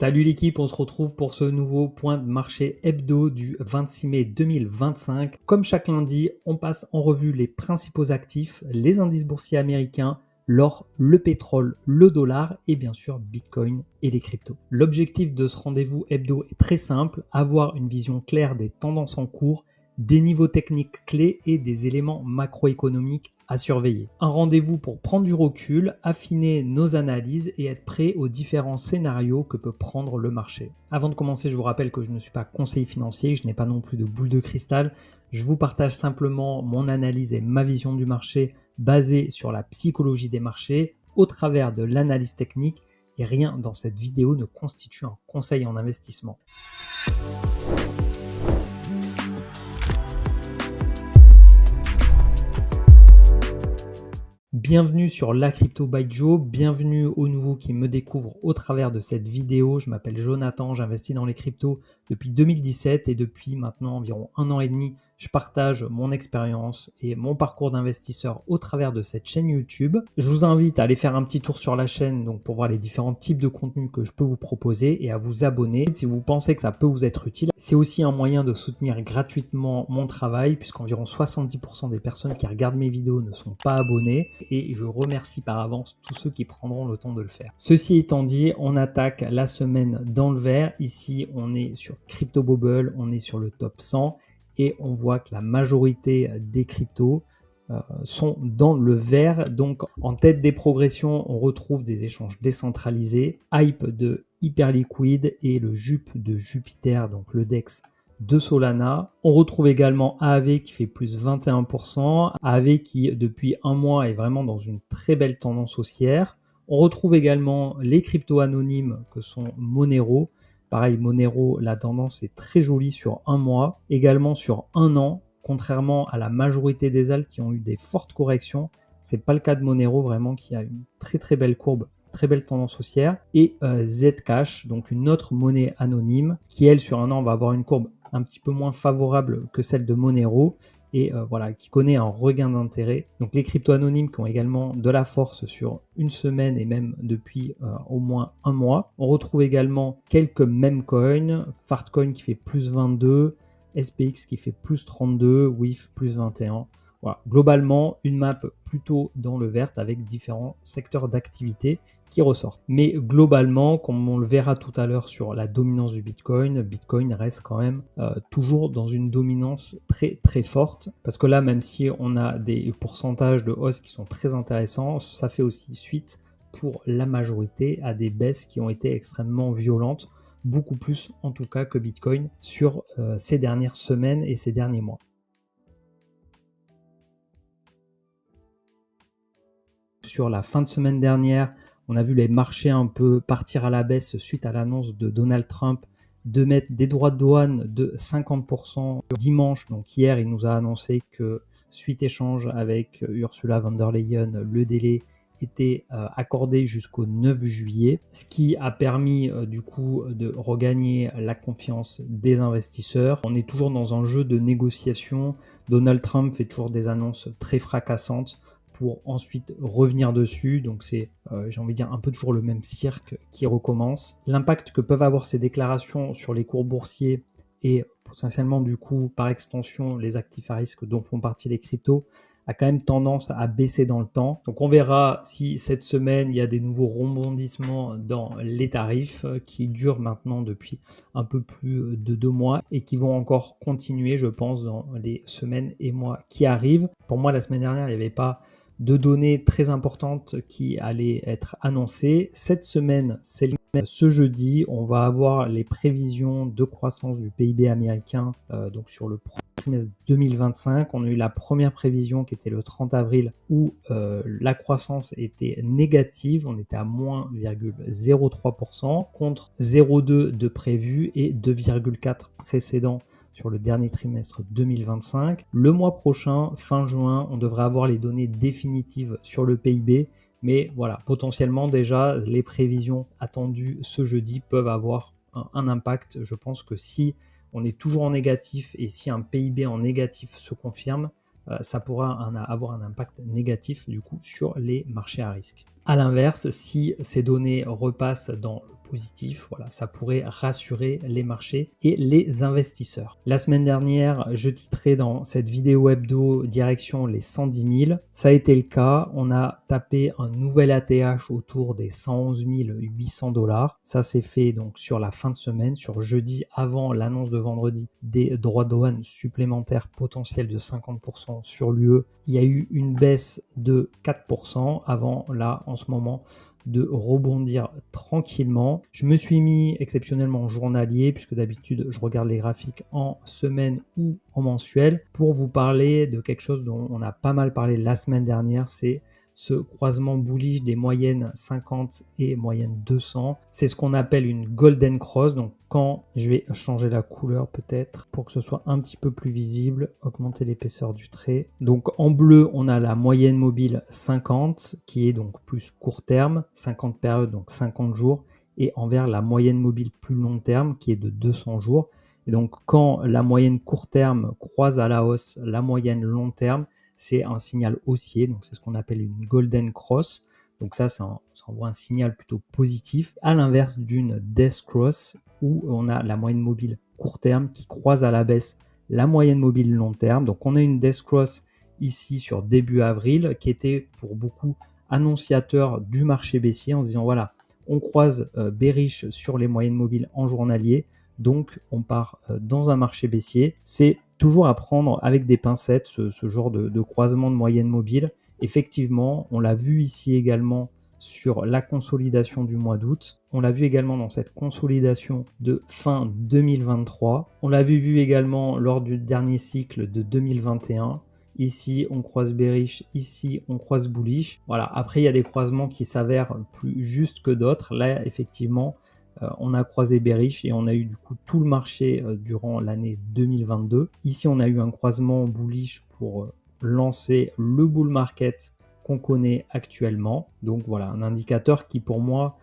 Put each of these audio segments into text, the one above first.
Salut l'équipe, on se retrouve pour ce nouveau point de marché hebdo du 26 mai 2025. Comme chaque lundi, on passe en revue les principaux actifs, les indices boursiers américains, l'or, le pétrole, le dollar et bien sûr Bitcoin et les cryptos. L'objectif de ce rendez-vous hebdo est très simple, avoir une vision claire des tendances en cours, des niveaux techniques clés et des éléments macroéconomiques à surveiller. Un rendez-vous pour prendre du recul, affiner nos analyses et être prêt aux différents scénarios que peut prendre le marché. Avant de commencer, je vous rappelle que je ne suis pas conseiller financier, je n'ai pas non plus de boule de cristal. Je vous partage simplement mon analyse et ma vision du marché basée sur la psychologie des marchés au travers de l'analyse technique et rien dans cette vidéo ne constitue un conseil en investissement. Bienvenue sur La Crypto by Joe, bienvenue aux nouveaux qui me découvrent au travers de cette vidéo. Je m'appelle Jonathan, j'investis dans les cryptos depuis 2017 et depuis maintenant environ 1 an et demi, je partage mon expérience et mon parcours d'investisseur au travers de cette chaîne YouTube. Je vous invite à aller faire un petit tour sur la chaîne donc pour voir les différents types de contenus que je peux vous proposer et à vous abonner si vous pensez que ça peut vous être utile. C'est aussi un moyen de soutenir gratuitement mon travail puisqu'environ 70% des personnes qui regardent mes vidéos ne sont pas abonnées et je remercie par avance tous ceux qui prendront le temps de le faire. Ceci étant dit, on attaque la semaine dans le vert. Ici, on est sur Crypto Bubble, on est sur le top 100 et on voit que la majorité des cryptos sont dans le vert. Donc en tête des progressions, on retrouve des échanges décentralisés, Hype de Hyperliquid et le JUP de Jupiter, donc le DEX de Solana. On retrouve également AAV qui fait plus 21%, AAV qui depuis un mois est vraiment dans une très belle tendance haussière. On retrouve également les cryptos anonymes que sont Monero. Pareil, Monero, la tendance est très jolie sur un mois, également sur un an, contrairement à la majorité des alts qui ont eu des fortes corrections. C'est pas le cas de Monero vraiment qui a une très très belle courbe, très belle tendance haussière. Et Zcash, donc une autre monnaie anonyme qui elle sur un an va avoir une courbe un petit peu moins favorable que celle de Monero et voilà, qui connaît un regain d'intérêt. Donc les cryptos anonymes qui ont également de la force sur une semaine et même depuis au moins un mois. On retrouve également quelques meme coins, Fartcoin qui fait plus 22, SPX qui fait plus 32, WIF plus 21. Voilà. Globalement, une map plutôt dans le vert avec différents secteurs d'activité qui ressortent. Mais globalement, comme on le verra tout à l'heure sur la dominance du Bitcoin, Bitcoin reste quand même toujours dans une dominance très très forte. Parce que là, même si on a des pourcentages de hausse qui sont très intéressants, ça fait aussi suite pour la majorité à des baisses qui ont été extrêmement violentes, beaucoup plus en tout cas que Bitcoin sur ces dernières semaines et ces derniers mois. Sur la fin de semaine dernière, on a vu les marchés un peu partir à la baisse suite à l'annonce de Donald Trump de mettre des droits de douane de 50% dimanche. Donc hier, il nous a annoncé que suite échange avec Ursula von der Leyen, le délai était accordé jusqu'au 9 juillet, ce qui a permis du coup de regagner la confiance des investisseurs. On est toujours dans un jeu de négociation. Donald Trump fait toujours des annonces très fracassantes pour ensuite revenir dessus. Donc c'est, j'ai envie de dire, un peu toujours le même cirque qui recommence. L'impact que peuvent avoir ces déclarations sur les cours boursiers et potentiellement du coup par extension les actifs à risque dont font partie les cryptos a quand même tendance à baisser dans le temps. Donc on verra si cette semaine il y a des nouveaux rebondissements dans les tarifs qui durent maintenant depuis un peu plus de 2 mois et qui vont encore continuer je pense dans les semaines et mois qui arrivent. Pour moi la semaine dernière il n'y avait pas de données très importantes qui allaient être annoncées. Cette semaine, c'est ce jeudi, on va avoir les prévisions de croissance du PIB américain donc sur le premier trimestre 2025. On a eu la première prévision qui était le 30 avril où la croissance était négative. On était à moins 0,03% contre 0,2 de prévu et 2,4 précédent sur le dernier trimestre 2025. Le mois prochain, fin juin, on devrait avoir les données définitives sur le PIB. Mais voilà, potentiellement déjà, les prévisions attendues ce jeudi peuvent avoir un impact. Je pense que si on est toujours en négatif et si un PIB en négatif se confirme, ça pourra avoir un impact négatif du coup sur les marchés à risque. À l'inverse, si ces données repassent dans le positif, voilà, ça pourrait rassurer les marchés et les investisseurs. La semaine dernière, je titrais dans cette vidéo hebdo direction les 110 000. Ça a été le cas. On a tapé un nouvel ATH autour des 111 800 $. Ça s'est fait donc sur la fin de semaine, sur jeudi, avant l'annonce de vendredi des droits de douane supplémentaires potentiels de 50% sur l'UE. Il y a eu une baisse de 4% avant là en ce moment de rebondir tranquillement. Je me suis mis exceptionnellement en journalier puisque d'habitude je regarde les graphiques en semaine ou en mensuel pour vous parler de quelque chose dont on a pas mal parlé la semaine dernière, c'est ce croisement bullish des moyennes 50 et moyenne 200. C'est ce qu'on appelle une golden cross. Donc quand je vais changer la couleur peut-être pour que ce soit un petit peu plus visible, augmenter l'épaisseur du trait. Donc en bleu, on a la moyenne mobile 50 qui est donc plus court terme, 50 périodes, donc 50 jours. Et en vert, la moyenne mobile plus long terme qui est de 200 jours. Et donc quand la moyenne court terme croise à la hausse la moyenne long terme, c'est un signal haussier, donc c'est ce qu'on appelle une golden cross. Donc ça envoie un signal plutôt positif, à l'inverse d'une death cross où on a la moyenne mobile court terme qui croise à la baisse la moyenne mobile long terme. Donc on a une death cross ici sur début avril qui était pour beaucoup annonciateur du marché baissier en se disant voilà, on croise bearish sur les moyennes mobiles en journalier, donc on part dans un marché baissier. C'est toujours à prendre avec des pincettes ce genre de croisement de moyenne mobile. Effectivement, on l'a vu ici également sur la consolidation du mois d'août. On l'a vu également dans cette consolidation de fin 2023. On l'a vu également lors du dernier cycle de 2021. Ici, on croise bearish, ici, on croise bullish. Voilà. Après, il y a des croisements qui s'avèrent plus justes que d'autres. Là, effectivement, on a croisé bearish et on a eu du coup tout le marché durant l'année 2022. Ici, on a eu un croisement bullish pour lancer le bull market qu'on connaît actuellement. Donc voilà, un indicateur qui pour moi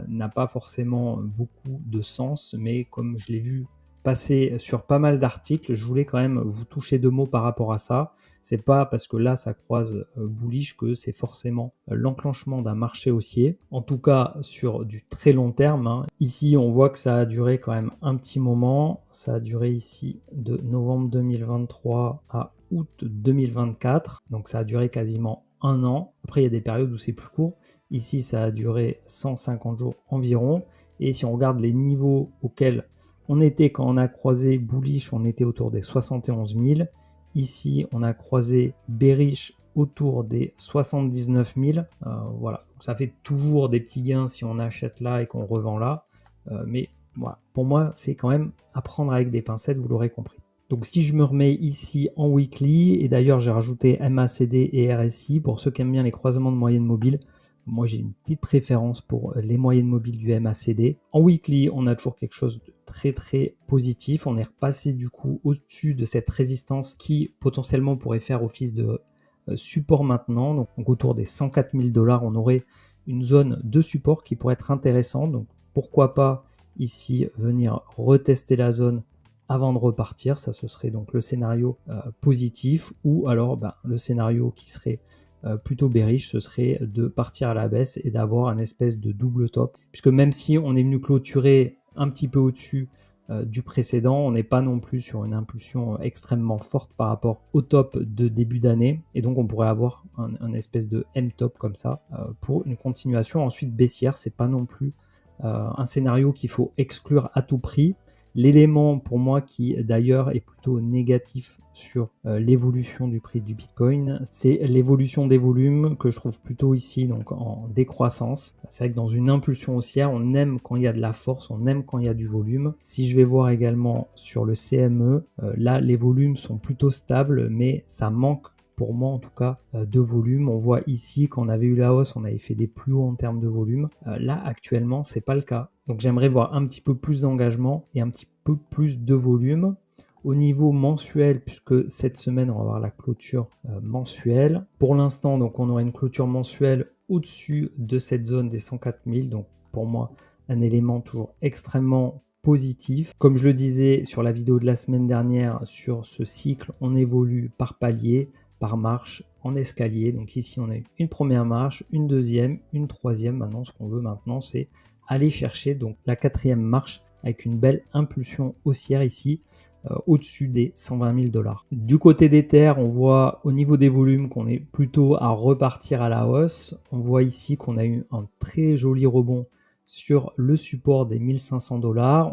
n'a pas forcément beaucoup de sens, mais comme je l'ai vu passer sur pas mal d'articles, je voulais quand même vous toucher deux mots par rapport à ça. C'est pas parce que là ça croise bullish que c'est forcément l'enclenchement d'un marché haussier. En tout cas sur du très long terme. Hein. Ici on voit que ça a duré quand même un petit moment. Ça a duré ici de novembre 2023 à août 2024. Donc ça a duré quasiment un an. Après il y a des périodes où c'est plus court. Ici ça a duré 150 jours environ. Et si on regarde les niveaux auxquels on était quand on a croisé bullish, on était autour des 71 000. Ici, on a croisé bearish autour des 79 000. Voilà, donc ça fait toujours des petits gains si on achète là et qu'on revend là. Mais voilà, pour moi, c'est quand même à prendre avec des pincettes, vous l'aurez compris. Donc si je me remets ici en weekly, et d'ailleurs j'ai rajouté MACD et RSI, pour ceux qui aiment bien les croisements de moyenne mobile, moi j'ai une petite préférence pour les moyennes mobiles du MACD. En weekly, on a toujours quelque chose de très très positif. On est repassé du coup au-dessus de cette résistance qui potentiellement pourrait faire office de support maintenant. Donc autour des 104 000 $, on aurait une zone de support qui pourrait être intéressante. Donc pourquoi pas ici venir retester la zone avant de repartir. Ça, ce serait donc le scénario positif, ou alors le scénario qui serait plutôt bearish, ce serait de partir à la baisse et d'avoir un espèce de double top, puisque même si on est venu clôturer un petit peu au-dessus du précédent, on n'est pas non plus sur une impulsion extrêmement forte par rapport au top de début d'année, et donc on pourrait avoir un espèce de M-top comme ça pour une continuation ensuite baissière. C'est pas non plus un scénario qu'il faut exclure à tout prix. L'élément pour moi qui d'ailleurs est plutôt négatif sur l'évolution du prix du Bitcoin, c'est l'évolution des volumes que je trouve plutôt ici donc en décroissance. C'est vrai que dans une impulsion haussière, on aime quand il y a de la force, on aime quand il y a du volume. Si je vais voir également sur le CME, là les volumes sont plutôt stables, mais ça manque pour moi en tout cas de volume. On voit ici quand on avait eu la hausse, on avait fait des plus hauts en termes de volume. Là actuellement c'est pas le cas. Donc j'aimerais voir un petit peu plus d'engagement et un petit peu plus de volume. Au niveau mensuel, puisque cette semaine on va avoir la clôture mensuelle. Pour l'instant donc on aura une clôture mensuelle au-dessus de cette zone des 104 000. Donc pour moi un élément toujours extrêmement positif. Comme je le disais sur la vidéo de la semaine dernière, sur ce cycle on évolue par palier, par marche. en escalier. Donc ici, on a eu une première marche, une deuxième, une troisième. Maintenant, ce qu'on veut maintenant, c'est aller chercher donc la quatrième marche avec une belle impulsion haussière ici, au-dessus des 120 000 $. Du côté des terres, on voit au niveau des volumes qu'on est plutôt à repartir à la hausse. On voit ici qu'on a eu un très joli rebond sur le support des 1500 $.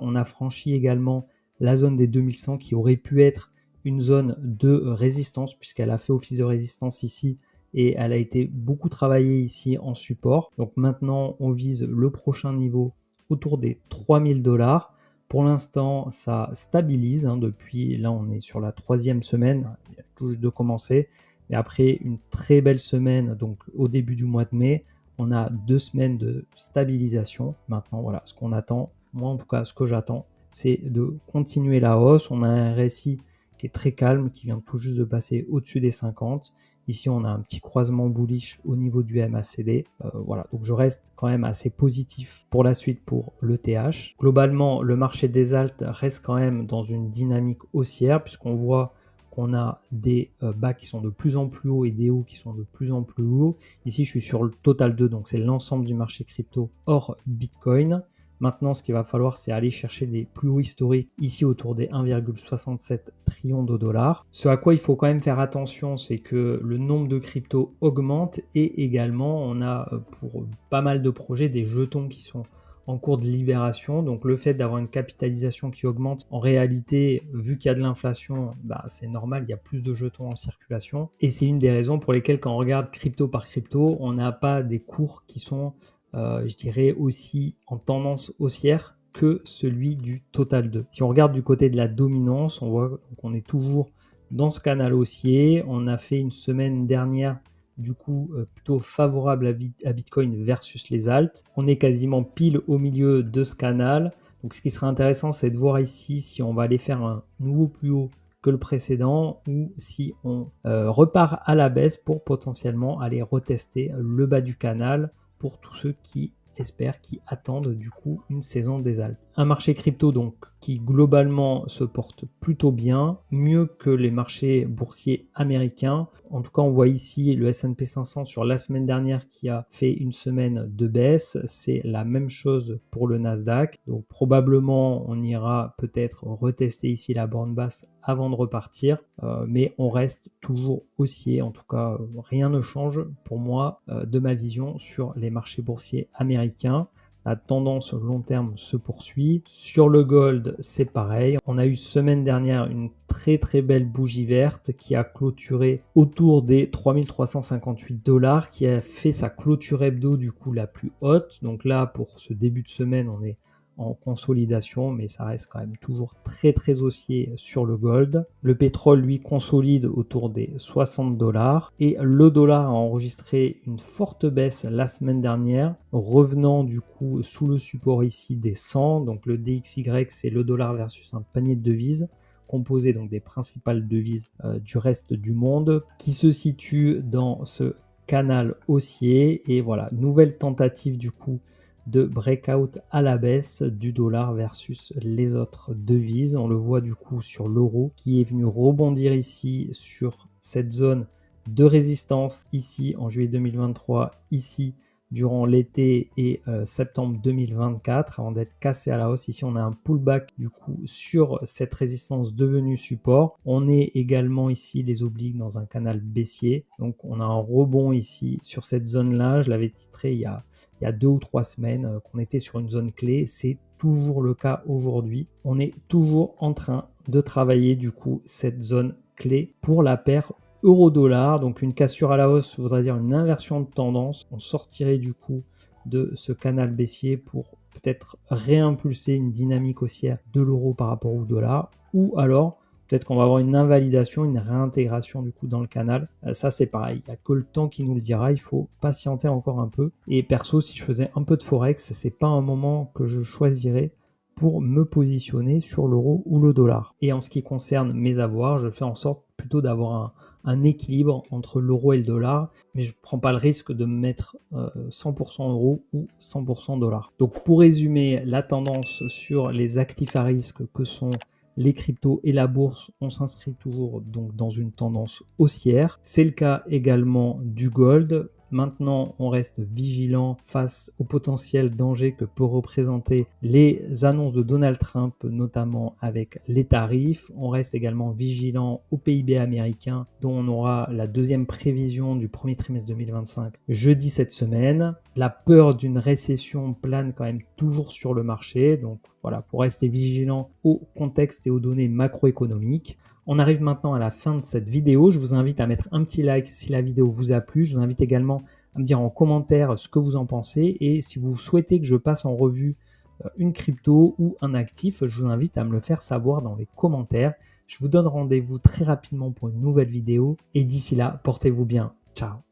On a franchi également la zone des 2100 qui aurait pu être une zone de résistance puisqu'elle a fait office de résistance ici et elle a été beaucoup travaillée ici en support. Donc maintenant, on vise le prochain niveau autour des 3000 $. Pour l'instant, ça stabilise. Depuis, là, on est sur la troisième semaine. Il vient tout juste de commencer. Mais après une très belle semaine, donc au début du mois de mai, on a 2 semaines de stabilisation. Maintenant, voilà, ce qu'on attend, moi en tout cas, ce que j'attends, c'est de continuer la hausse. On a un RSI qui est très calme, qui vient tout juste de passer au-dessus des 50. Ici, on a un petit croisement bullish au niveau du MACD. Voilà, donc je reste quand même assez positif pour la suite pour l'ETH. Globalement, le marché des alts reste quand même dans une dynamique haussière puisqu'on voit qu'on a des bas qui sont de plus en plus hauts et des hauts qui sont de plus en plus hauts. Ici, je suis sur le total 2, donc c'est l'ensemble du marché crypto hors Bitcoin. Maintenant, ce qu'il va falloir, c'est aller chercher des plus hauts historiques, ici autour des 1,67 trillions de dollars. Ce à quoi il faut quand même faire attention, c'est que le nombre de cryptos augmente et également, on a pour pas mal de projets des jetons qui sont en cours de libération. Donc le fait d'avoir une capitalisation qui augmente, en réalité, vu qu'il y a de l'inflation, c'est normal, il y a plus de jetons en circulation. Et c'est une des raisons pour lesquelles quand on regarde crypto par crypto, on n'a pas des cours qui sont je dirais aussi en tendance haussière que celui du Total 2. Si on regarde du côté de la dominance, on voit qu'on est toujours dans ce canal haussier. On a fait une semaine dernière du coup plutôt favorable à Bitcoin versus les alts. On est quasiment pile au milieu de ce canal. Donc ce qui serait intéressant, c'est de voir ici si on va aller faire un nouveau plus haut que le précédent ou si on repart à la baisse pour potentiellement aller retester le bas du canal pour tous ceux qui espèrent, qui attendent du coup une saison des alts. Un marché crypto donc qui globalement se porte plutôt bien, mieux que les marchés boursiers américains. En tout cas, on voit ici le S&P 500 sur la semaine dernière qui a fait une semaine de baisse. C'est la même chose pour le Nasdaq. Donc probablement, on ira peut-être retester ici la borne basse avant de repartir, mais on reste toujours haussier. En tout cas, rien ne change pour moi de ma vision sur les marchés boursiers américains. La tendance long terme se poursuit. Sur le gold, c'est pareil. On a eu semaine dernière une très très belle bougie verte qui a clôturé autour des 3358 $, qui a fait sa clôture hebdo du coup la plus haute. Donc là, pour ce début de semaine, on est en consolidation, mais ça reste quand même toujours très très haussier sur le gold. Le pétrole, lui, consolide autour des 60 $, et le dollar a enregistré une forte baisse la semaine dernière, revenant du coup sous le support ici des 100. Donc le DXY, c'est le dollar versus un panier de devises composé donc des principales devises du reste du monde, qui se situe dans ce canal haussier. Et voilà, nouvelle tentative du coup de breakout à la baisse du dollar versus les autres devises. On le voit du coup sur l'euro qui est venu rebondir ici sur cette zone de résistance ici en juillet 2023, ici durant l'été et septembre 2024 avant d'être cassé à la hausse. Ici on a un pullback du coup sur cette résistance devenue support. On est également ici les obliques dans un canal baissier, donc on a un rebond ici sur cette zone là. Je l'avais titré il y a 2 ou 3 semaines qu'on était sur une zone clé. C'est toujours le cas aujourd'hui. On est toujours en train de travailler du coup cette zone clé pour la paire euro-dollar. Donc une cassure à la hausse voudrait dire une inversion de tendance. On sortirait du coup de ce canal baissier pour peut-être réimpulser une dynamique haussière de l'euro par rapport au dollar, ou alors peut-être qu'on va avoir une invalidation, une réintégration du coup dans le canal. Ça c'est pareil, il n'y a que le temps qui nous le dira, il faut patienter encore un peu. Et perso, si je faisais un peu de forex, c'est pas un moment que je choisirais pour me positionner sur l'euro ou le dollar. Et en ce qui concerne mes avoirs, je fais en sorte plutôt d'avoir un équilibre entre l'euro et le dollar, mais je ne prends pas le risque de me mettre 100% euro ou 100% dollar. Donc pour résumer, la tendance sur les actifs à risque que sont les cryptos et la bourse, on s'inscrit toujours donc dans une tendance haussière. C'est le cas également du gold. Maintenant, on reste vigilant face au potentiel danger que peut représenter les annonces de Donald Trump, notamment avec les tarifs. On reste également vigilant au PIB américain, dont on aura la deuxième prévision du premier trimestre 2025 jeudi cette semaine. La peur d'une récession plane quand même toujours sur le marché. Donc voilà, il faut rester vigilant au contexte et aux données macroéconomiques. On arrive maintenant à la fin de cette vidéo. Je vous invite à mettre un petit like si la vidéo vous a plu. Je vous invite également à me dire en commentaire ce que vous en pensez. Et si vous souhaitez que je passe en revue une crypto ou un actif, je vous invite à me le faire savoir dans les commentaires. Je vous donne rendez-vous très rapidement pour une nouvelle vidéo. Et d'ici là, portez-vous bien. Ciao.